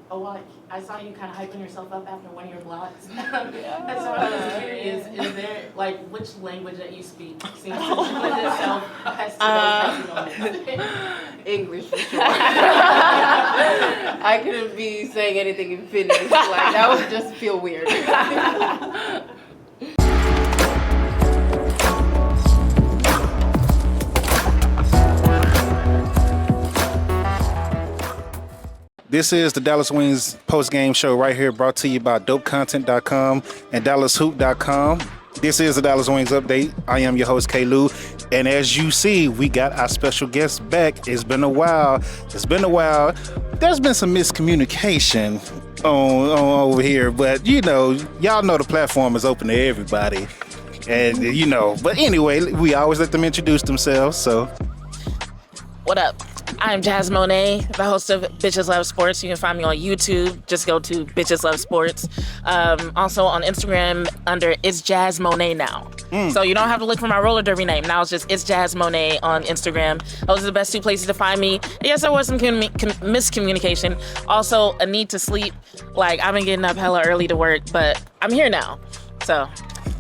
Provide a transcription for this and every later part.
Oh, well, I saw you kind of hyping yourself up after one of your blocks. And so I was curious, is there, like, which language that you speak seems to lend itself best to those types of moments? English for sure. I couldn't be saying anything in Finnish. Like, that would just feel weird. This is the Dallas Wings post-game show right here, brought to you by dopecontent.com and dallashoop.com. This is the Dallas Wings update. I am your host, K-Lou. And as you see, we got our special guest back. It's been a while. There's been some miscommunication on over here, but y'all know the platform is open to everybody. And but anyway, we always let them introduce themselves, so. What up? I'm Jazz Monet, the host of Bitches Love Sports. You can find me on YouTube. Just go to Bitches Love Sports. Also on Instagram under It's Jazz Monet now. So you don't have to look for my roller derby name. Now it's just It's Jazz Monet on Instagram. Those are the best two places to find me. Yes, there was some miscommunication. Also, a need to sleep. Like, I've been getting up hella early to work, but I'm here now. So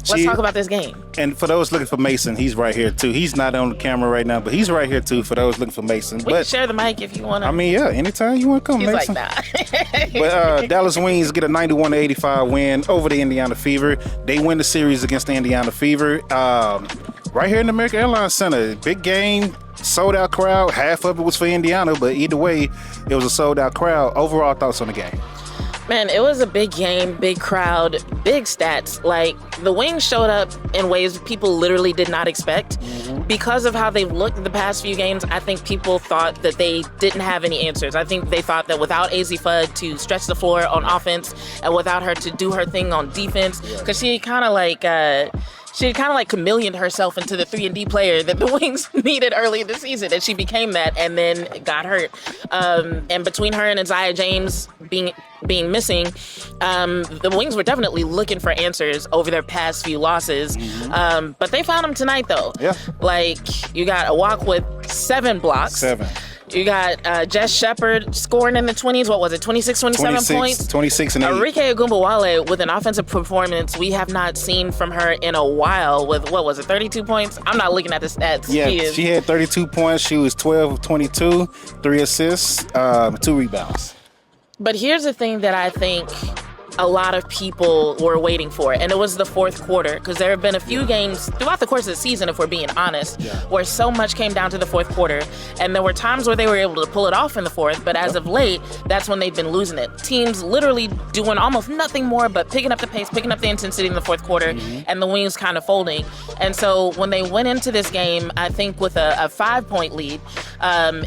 let's talk about this game. And for those looking for Mason, he's right here too. He's not on the camera right now, but he's right here too for those looking for Mason. We can share the mic if you want to. I mean, yeah, anytime you want to come, He's Mason. like, nah. But Dallas Wings get a 91-85 win over the Indiana Fever. They win the series against the Indiana Fever. Right here in the American Airlines Center. Big game, sold out crowd. Half of it was for Indiana, but either way, it was a sold out crowd. Overall thoughts on the game? Man, it was a big game, big crowd, big stats. Like, the Wings showed up in ways people literally did not expect. Because of how they've looked the past few games, I think people thought that they didn't have any answers. I think they thought that without AZ Fudd to stretch the floor on offense and without her to do her thing on defense, because she kind of like chameleoned herself into the 3-and-D player that the Wings needed early in the season, and she became that and then got hurt. And between her and Isaiah James being missing, the Wings were definitely looking for answers over their past few losses. But they found them tonight, though. Yeah. Like, you got a walk with 7 blocks. 7. You got Jess Shepard scoring in the 20s. What was it, 26, 27 points? 26 and 8. Arike Ogunbowale with an offensive performance we have not seen from her in a while with, 32 points? I'm not looking at the stats. Yeah, she had 32 points. She was 12 of 22, 3 assists, 2 rebounds. But here's the thing that I think a lot of people were waiting for, and it was the fourth quarter, because there have been a few games throughout the course of the season, if we're being honest, where so much came down to the fourth quarter, and there were times where they were able to pull it off in the fourth, but as of late, that's when they've been losing it. Teams literally doing almost nothing more but picking up the pace, picking up the intensity in the fourth quarter, and the Wings kind of folding. And so when they went into this game, I think with a 5-point lead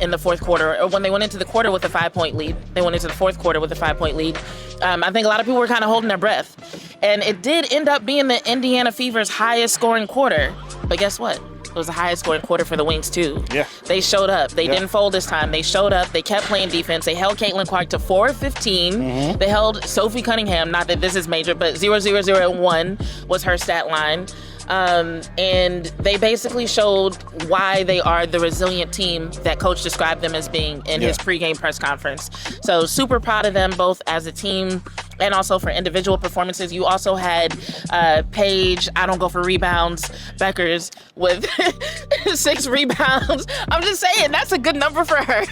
in the fourth quarter, or when they went into the quarter with a 5-point lead, they went into the fourth quarter with a 5-point lead, I think a lot of people were kind of holding their breath. And it did end up being the Indiana Fever's highest scoring quarter. But guess what? It was the highest scoring quarter for the Wings, too. Yeah. They showed up. They didn't fold this time. They showed up. They kept playing defense. They held Caitlin Clark to 4 of 15. They held Sophie Cunningham, not that this is major, but 0-0-0-1 was her stat line. And they basically showed why they are the resilient team that Coach described them as being in his pregame press conference. So super proud of them both as a team and also for individual performances. You also had Paige, I don't go for rebounds, Beckers with 6 rebounds. I'm just saying, that's a good number for her.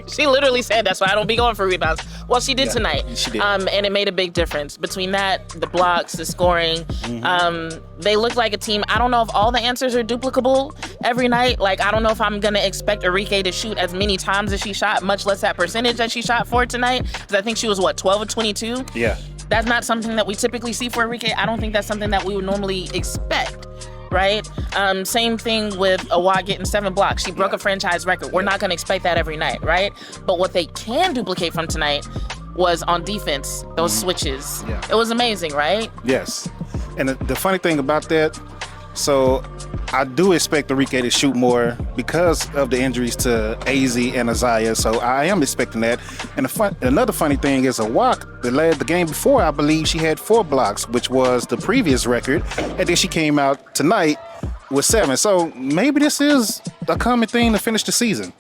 She literally said, that's why I don't be going for rebounds. Well, she did tonight. She did. And it made a big difference. Between that, the blocks, the scoring, they look like a team. I don't know if all the answers are duplicable every night. Like, I don't know if I'm going to expect Arike to shoot as many times as she shot, much less that percentage that she shot for tonight. Because I think she was, 12 of 22? Yeah. That's not something that we typically see for Arike. I don't think that's something that we would normally expect, right? Same thing with Awad getting 7 blocks. She broke a franchise record. We're not going to expect that every night, right? But what they can duplicate from tonight was on defense, those switches. Yeah. It was amazing, right? Yes. And the funny thing about that, so I do expect Arike to shoot more because of the injuries to AZ and Isaiah. So I am expecting that. And another funny thing is Awak, the game before, I believe she had 4 blocks, which was the previous record. And then she came out tonight with 7. So maybe this is a common thing to finish the season.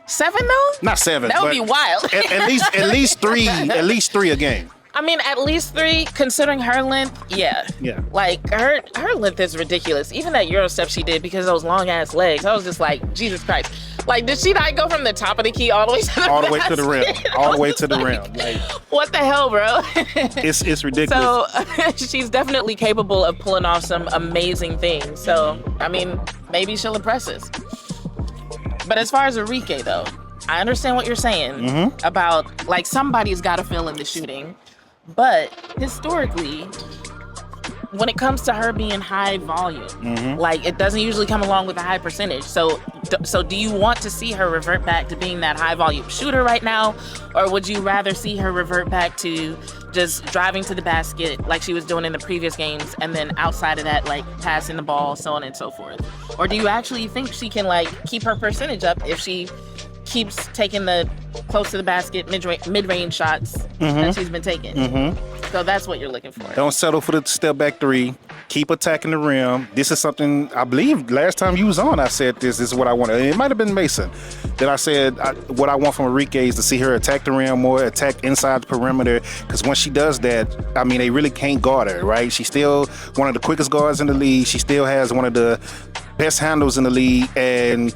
7 though? Not 7. That would but be wild. at least 3. At least 3 a game. I mean, at least 3, considering her length, yeah. Yeah. Like, her length is ridiculous. Even that Euro step she did because of those long-ass legs, I was just like, Jesus Christ. Like, did she not go from the top of the key all the way to the All the way to the rim. All the way to the rim. Like, what the hell, bro? it's ridiculous. So, she's definitely capable of pulling off some amazing things. So, I mean, maybe she'll impress us. But as far as Arike, though, I understand what you're saying about, like, somebody's got to fill in the shooting. But historically, when it comes to her being high volume, like, it doesn't usually come along with a high percentage. So do you want to see her revert back to being that high volume shooter right now? Or would you rather see her revert back to just driving to the basket like she was doing in the previous games, and then outside of that, like, passing the ball, so on and so forth? Or do you actually think she can, like, keep her percentage up if she keeps taking the close to the basket mid-range shots that she's been taking? So that's what you're looking for. Don't settle for the step back 3. Keep attacking the rim. This is something I believe last time you was on, I said this is what I wanted. It might have been Mason that I said what I want from Arike is to see her attack the rim more, attack inside the perimeter, because when she does that, I mean, they really can't guard her, right? She's still one of the quickest guards in the league. She still has one of the best handles in the league, and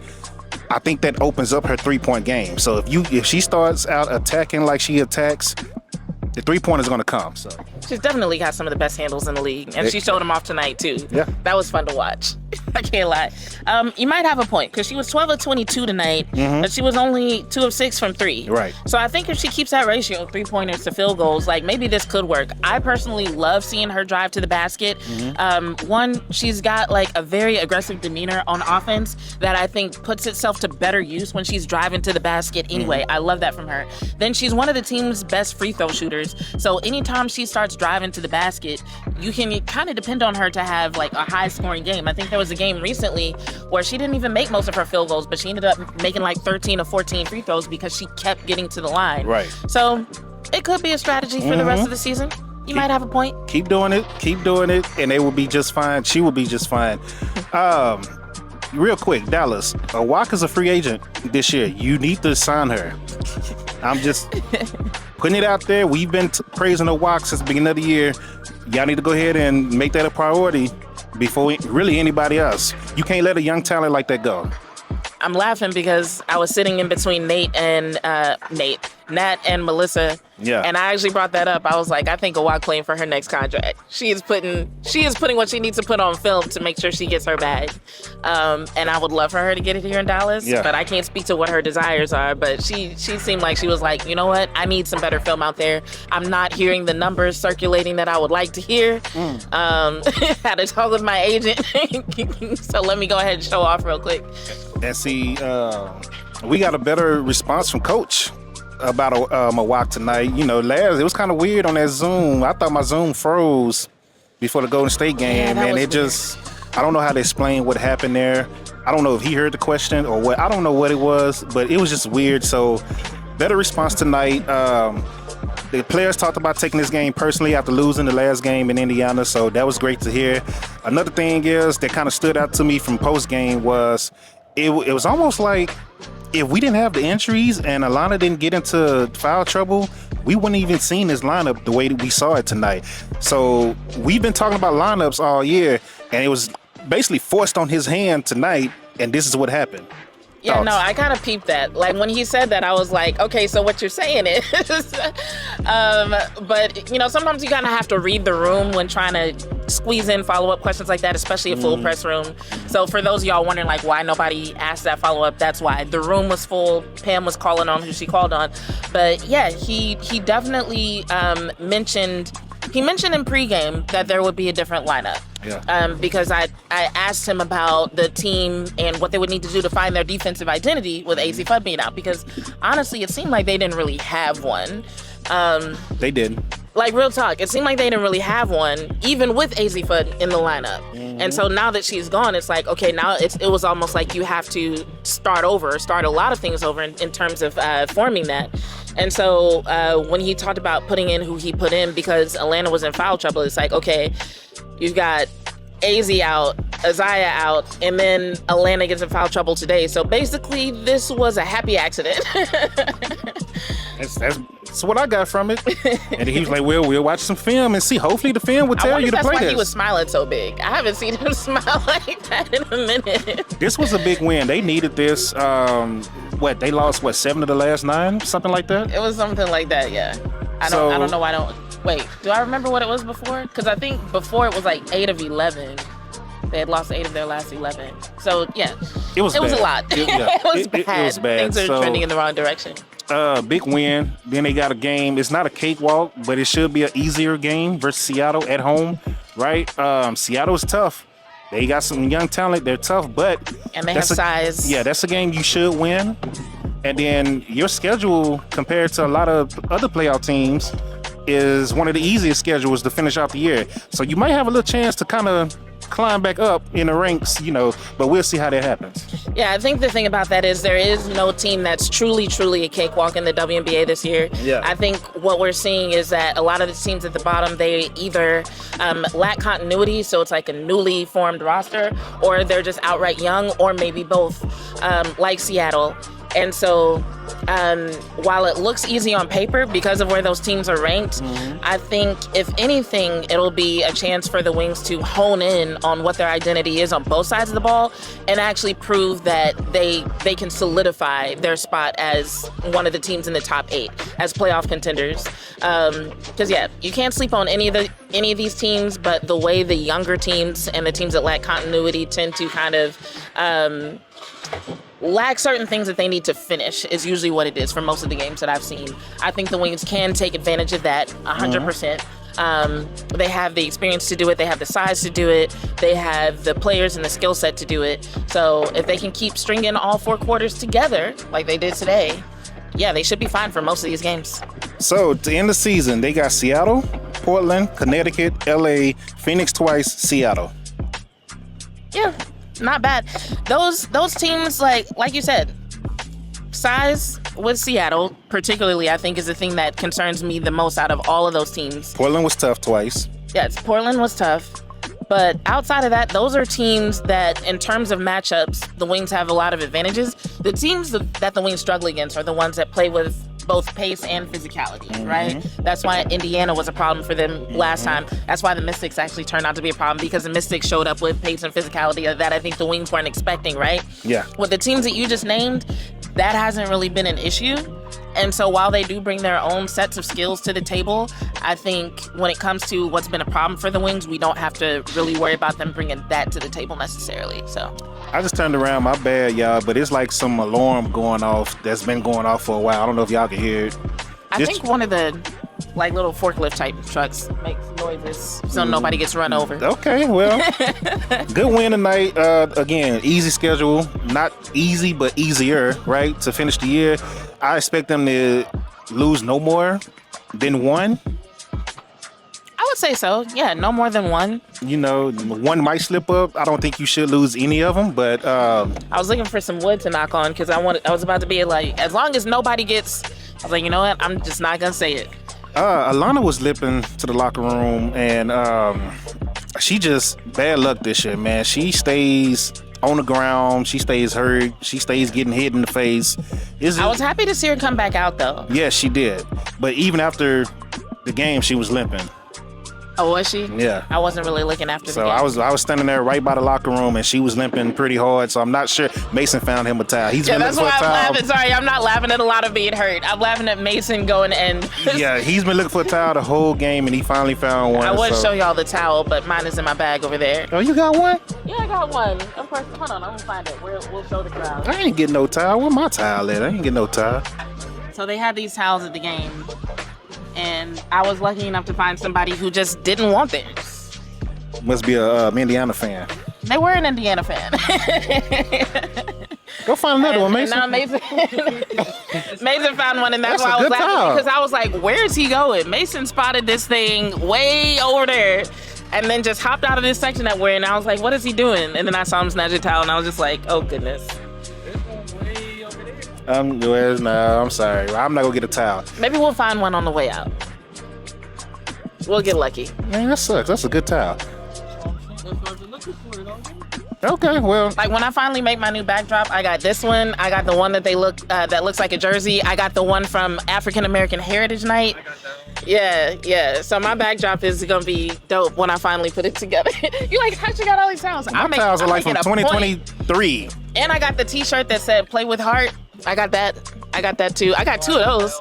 I think that opens up her 3-point game. So if she starts out attacking like she attacks, the 3-pointer is going to come. So she's definitely got some of the best handles in the league, and she showed them off tonight too. Yeah, that was fun to watch. I can't lie. You might have a point because she was 12 of 22 tonight, but she was only 2 of 6 from 3. Right. So I think if she keeps that ratio of 3-pointers to field goals, like, maybe this could work. I personally love seeing her drive to the basket. One, she's got, like, a very aggressive demeanor on offense that I think puts itself to better use when she's driving to the basket anyway. I love that from her. Then she's one of the team's best free throw shooters. So anytime she starts driving to the basket, you can kind of depend on her to have, like, a high scoring game. I think there was a game recently where she didn't even make most of her field goals, but she ended up making like 13 or 14 free throws because she kept getting to the line. Right. So it could be a strategy for the rest of the season. You might have a point. Keep doing it, and they will be just fine. She will be just fine. Real quick, Dallas, Walker's a free agent this year. You need to sign her. I'm just putting it out there. We've been praising the Walk since the beginning of the year. Y'all need to go ahead and make that a priority before really anybody else. You can't let a young talent like that go. I'm laughing because I was sitting in between Nat and Melissa. Yeah. And I actually brought that up. I was like, I think Awak playing for her next contract. She is putting what she needs to put on film to make sure she gets her bag. And I would love for her to get it here in Dallas. Yeah. But I can't speak to what her desires are. But she seemed like she was like, you know what? I need some better film out there. I'm not hearing the numbers circulating that I would like to hear. Had a talk with my agent. So let me go ahead and show off real quick. And see, we got a better response from Coach about a walk tonight. You know, it was kind of weird on that Zoom. I thought my Zoom froze before the Golden State game, and it just, I don't know how to explain what happened there. I don't know if he heard the question or what. I don't know what it was, but it was just weird. So, better response tonight. The players talked about taking this game personally after losing the last game in Indiana, so that was great to hear. Another thing is that kind of stood out to me from post game was it was almost like if we didn't have the injuries and Alana didn't get into foul trouble, we wouldn't even seen this lineup the way that we saw it tonight. So we've been talking about lineups all year, and it was basically forced on his hand tonight, and this is what happened. Yeah, no, I kind of peeped that. Like, when he said that, I was like, okay, so what you're saying is, but, you know, sometimes you kind of have to read the room when trying to squeeze in follow-up questions like that, especially a full press room. So for those of y'all wondering, like, why nobody asked that follow-up, that's why. The room was full. Pam was calling on who she called on. But, yeah, he definitely mentioned in pregame that there would be a different lineup. Yeah. Because I asked him about the team and what they would need to do to find their defensive identity with AZ Fudd being out, because honestly it seemed like they didn't really have one. They did. Like, real talk, it seemed like they didn't really have one, even with AZ Fudd in the lineup. And so now that she's gone, it's like, okay, now it was almost like you have to start a lot of things over in terms of forming that. And so when he talked about putting in who he put in because Atlanta was in foul trouble, it's like, okay, you've got AZ out, Isaiah out, and then Atlanta gets in foul trouble today. So basically, this was a happy accident. That's what I got from it. And he was like, well, we'll watch some film and see. Hopefully the film will tell you to play that's why this. he was smiling so big. I haven't seen him smile like that in a minute. This was a big win. They needed this. They lost, 7 of the last 9? Something like that? It was something like that, yeah. I don't know why I don't... Wait, do I remember what it was before? Because I think before it was like 8 of 11. They had lost 8 of their last 11. So, yeah. It was a lot. It was bad. It was bad. Things are trending in the wrong direction. Big win. Then they got a game. It's not a cakewalk, but it should be an easier game versus Seattle at home, right? Seattle's tough. They got some young talent. They're tough, but... And they have size. Yeah, that's a game you should win. And then your schedule, compared to a lot of other playoff teams, is one of the easiest schedules to finish out the year. So you might have a little chance to kind of climb back up in the ranks, but we'll see how that happens. Yeah, I think the thing about that is there is no team that's truly a cakewalk in the WNBA this year. Yeah. I think what we're seeing is that a lot of the teams at the bottom, they either lack continuity, so it's like a newly formed roster, or they're just outright young, or maybe both, like Seattle. And so while it looks easy on paper because of where those teams are ranked, I think if anything, it'll be a chance for the Wings to hone in on what their identity is on both sides of the ball and actually prove that they can solidify their spot as one of the teams in the top 8 as playoff contenders. Because you can't sleep on any of these teams, but the way the younger teams and the teams that lack continuity tend to kind of lack certain things that they need to finish is usually what it is for most of the games that I've seen. I think the Wings can take advantage of that 100%. They have the experience to do it. They have the size to do it. They have the players and the skill set to do it. So if they can keep stringing all 4 quarters together like they did today, they should be fine for most of these games. So to end the season, they got Seattle, Portland, Connecticut, LA, Phoenix twice, Seattle. Yeah. Not bad. Those teams, like you said, size with Seattle, particularly, I think is the thing that concerns me the most out of all of those teams. Portland was tough twice. Yes, Portland was tough. But outside of that, those are teams that, in terms of matchups, the Wings have a lot of advantages. The teams that the Wings struggle against are the ones that play with both pace and physicality, right? That's why Indiana was a problem for them last time. That's why the Mystics actually turned out to be a problem, because the Mystics showed up with pace and physicality that I think the Wings weren't expecting, right? Yeah. With the teams that you just named, that hasn't really been an issue. And so while they do bring their own sets of skills to the table, I think when it comes to what's been a problem for the Wings, we don't have to really worry about them bringing that to the table necessarily. So I just turned around, my bad, y'all, but it's like some alarm going off that's been going off for a while. I don't know if y'all can hear it. I think one of the little forklift type trucks makes noises so nobody gets run over. Okay, well, good win tonight. Again, easy schedule. Not easy, but easier, right, to finish the year. I expect them to lose no more than 1. I would say so. Yeah, no more than 1. 1 might slip up. I don't think you should lose any of them, but I was looking for some wood to knock on because I was about to be like, as long as nobody gets, I was like, you know what? I'm just not gonna say it. Alana was limping to the locker room, and she just bad luck this year, man. She stays on the ground. She stays hurt. She stays getting hit in the face. I was happy to see her come back out, though. Yeah, she did. But even after the game, she was limping. Oh, was she? Yeah. I wasn't really looking after the game. So I was standing there right by the locker room, and she was limping pretty hard. So I'm not sure. Mason found him a towel. That's why I'm laughing. Sorry, I'm not laughing at a lot of being hurt. I'm laughing at Mason going and. Yeah, he's been looking for a towel the whole game, and he finally found one. I would show y'all the towel, but mine is in my bag over there. Oh, you got one? Yeah, I got one. Of course. Hold on, I'm gonna find it. We'll show the crowd. I ain't getting no towel. Where my towel at? I ain't getting no towel. So they had these towels at the game, and I was lucky enough to find somebody who just didn't want theirs. Must be a Indiana fan. They were an Indiana fan. Go find another one, Mason. And Mason found one, and that's why I was laughing, because I was like, where is he going? Mason spotted this thing way over there and then just hopped out of this section that we're in. I was like, what is he doing? And then I saw him snatch a towel, and I was just like, oh, goodness. No, I'm sorry. I'm not gonna get a towel. Maybe we'll find one on the way out. We'll get lucky. Man, that sucks. That's a good towel. Okay, well, Like when I finally make my new backdrop, I got this one. I got the one that that looks like a jersey. I got the one from African American Heritage Night. Yeah. So my backdrop is gonna be dope when I finally put it together. You like how you got all these towels? my towels are like from 2023. And I got the T-shirt that said "Play with Heart." I got that too. I got 2 of those.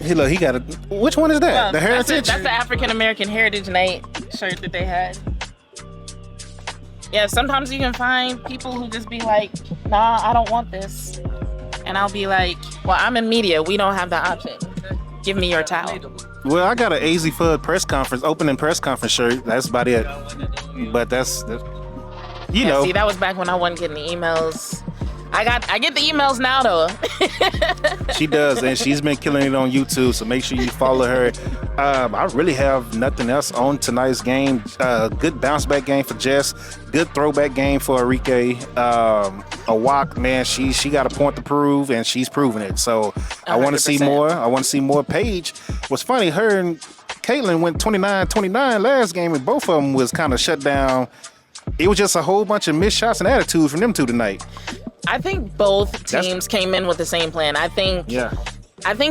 Hey, look, he got a. Which one is that? The Heritage? That's the African American Heritage Night shirt that they had. Yeah, sometimes you can find people who just be like, nah, I don't want this. And I'll be like, well, I'm in media. We don't have the option. Give me your towel. Well, I got an AZ Fudd opening press conference shirt. That's about it. But that's you know. See, that was back when I wasn't getting the emails. I get the emails now though. She does, and she's been killing it on YouTube, so make sure you follow her. I really have nothing else on tonight's game. Good bounce back game for Jess. Good throwback game for Arike. A walk, man, she got a point to prove, and she's proving it. So I want to see more. I want to see more. Paige. What's funny, her and Caitlin went 29-29 last game, and both of them was kind of shut down. It was just a whole bunch of missed shots and attitude from them two tonight. I think both teams came in with the same plan. I think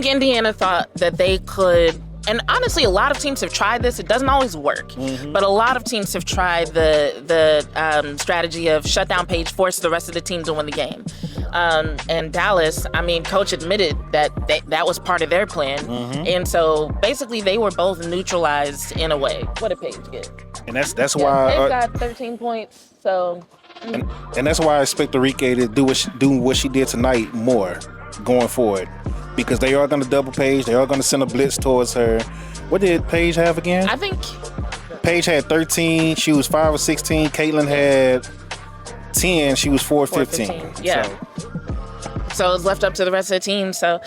Indiana thought that they could, and honestly, a lot of teams have tried this. It doesn't always work, but a lot of teams have tried the strategy of shut down Paige, force the rest of the team to win the game. And Dallas, I mean, coach admitted that was part of their plan, and so basically they were both neutralized in a way. What did Paige get? And that's why Paige got 13 points. So. And that's why I expect Arike to do what she did tonight more going forward, because they are going to double Paige. They are going to send a blitz towards her. What did Paige have again? I think Paige had 13. She was 5 of 16. Caitlin had 10. She was 4 of 15. Yeah. So it's left up to the rest of the team. So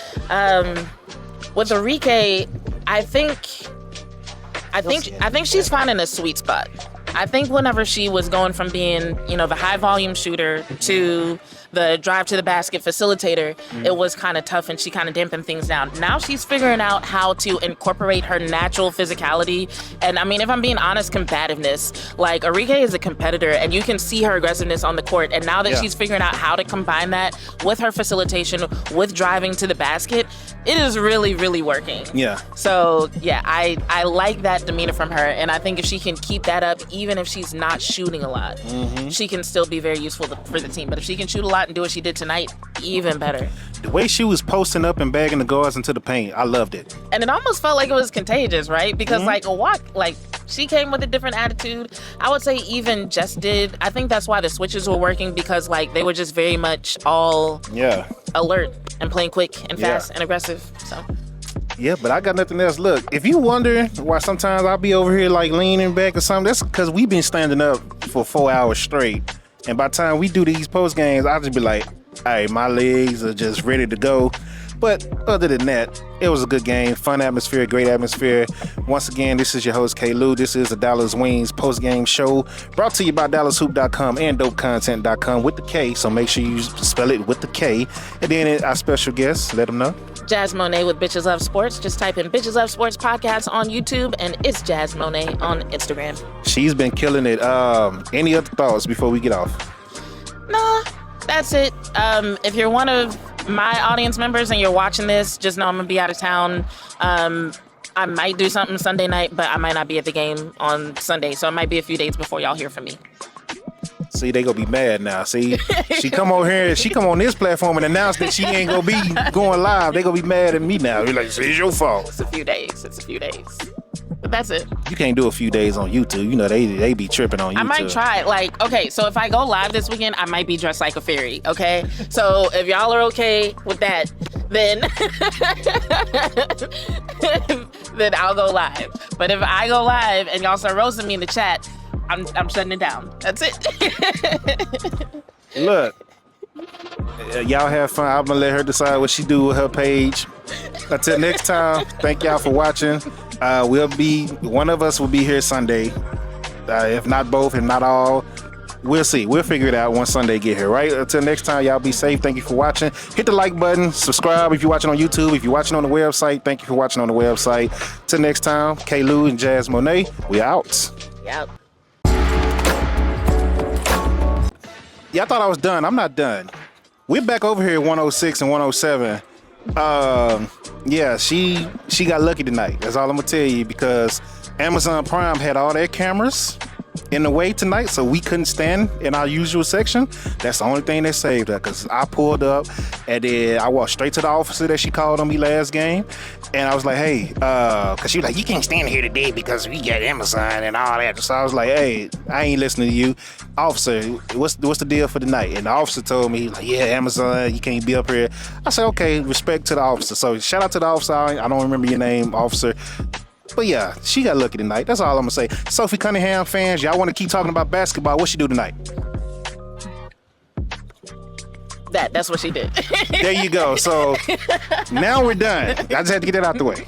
with Arike, I think she's finding a sweet spot. I think whenever she was going from being, the high volume shooter to the drive to the basket facilitator, it was kind of tough and she kind of dampened things down. Now she's figuring out how to incorporate her natural physicality. And I mean, if I'm being honest, combativeness. Like Arike is a competitor and you can see her aggressiveness on the court. And now that she's figuring out how to combine that with her facilitation, with driving to the basket, it is really, really working. Yeah. So yeah, I like that demeanor from her. And I think if she can keep that up, even if she's not shooting a lot, she can still be very useful for the team. But if she can shoot a lot and do what she did tonight, even better. The way she was posting up and bagging the guards into the paint, I loved it. And it almost felt like it was contagious, right? Because she came with a different attitude. I would say even Jess did. I think that's why the switches were working, because they were just very much all alert and playing quick and fast and aggressive. So. Yeah, but I got nothing else. Look, if you wonder why sometimes I'll be over here leaning back or something, that's because we've been standing up for 4 hours straight. And by the time we do these post games, I'll just be like, all right, my legs are just ready to go. But other than that, it was a good game. Fun atmosphere, great atmosphere. Once again, this is your host, K. Lou. This is the Dallas Wings post-game show, brought to you by DallasHoop.com and DopeContent.com with the K. So make sure you spell it with the K. And then our special guest, let them know. Jazz Monet with Bitches Love Sports. Just type in Bitches Love Sports Podcast on YouTube, and it's Jazz Monet on Instagram. She's been killing it. Any other thoughts before we get off? Nah, that's it. If you're one of my audience members and you're watching this, just know I'm gonna be out of town. I might do something Sunday night, but I might not be at the game on Sunday, so it might be a few days before y'all hear from me. See, they gonna be mad now. See, she come on here, she come on this platform and announce that she ain't gonna be going live. They gonna be mad at me now. You're like, it's your fault. It's a few days. But that's it. You can't do a few days on YouTube. They be tripping on YouTube. I might try. Okay, so if I go live this weekend, I might be dressed like a fairy, okay? So if y'all are okay with that, then then I'll go live. But if I go live and y'all start roasting me in the chat, I'm shutting it down. That's it. Look, y'all have fun. I'm gonna let her decide what she do with her page. Until next time, thank y'all for watching. One of us will be here Sunday. If not both, if not all. We'll see. We'll figure it out once Sunday get here, right? Until next time, y'all be safe. Thank you for watching. Hit the like button. Subscribe if you're watching on YouTube. If you're watching on the website, thank you for watching on the website. Till next time, K. Lou and Jazz Monet, we out. Yep. Yeah, I thought I was done. I'm not done. We're back over here at 106 and 107. Yeah, she got lucky tonight. That's all I'm gonna tell you, because Amazon Prime had all their cameras in the way tonight, so we couldn't stand in our usual section. That's the only thing that saved her, because I pulled up and then I walked straight to the officer that she called on me last game, and I was like, hey, because she was like, you can't stand here today because we got Amazon and all that. So I was like, hey, I ain't listening to you. Officer, what's the deal for the night? And the officer told me, like, yeah, Amazon, you can't be up here. I said, okay, respect to the officer. So shout out to the officer. I don't remember your name, officer. But yeah, she got lucky tonight. That's all I'm gonna say. Sophie Cunningham fans, y'all want to keep talking about basketball? What she do tonight? That's what she did. There you go. So now we're done. I just had to get that out the way.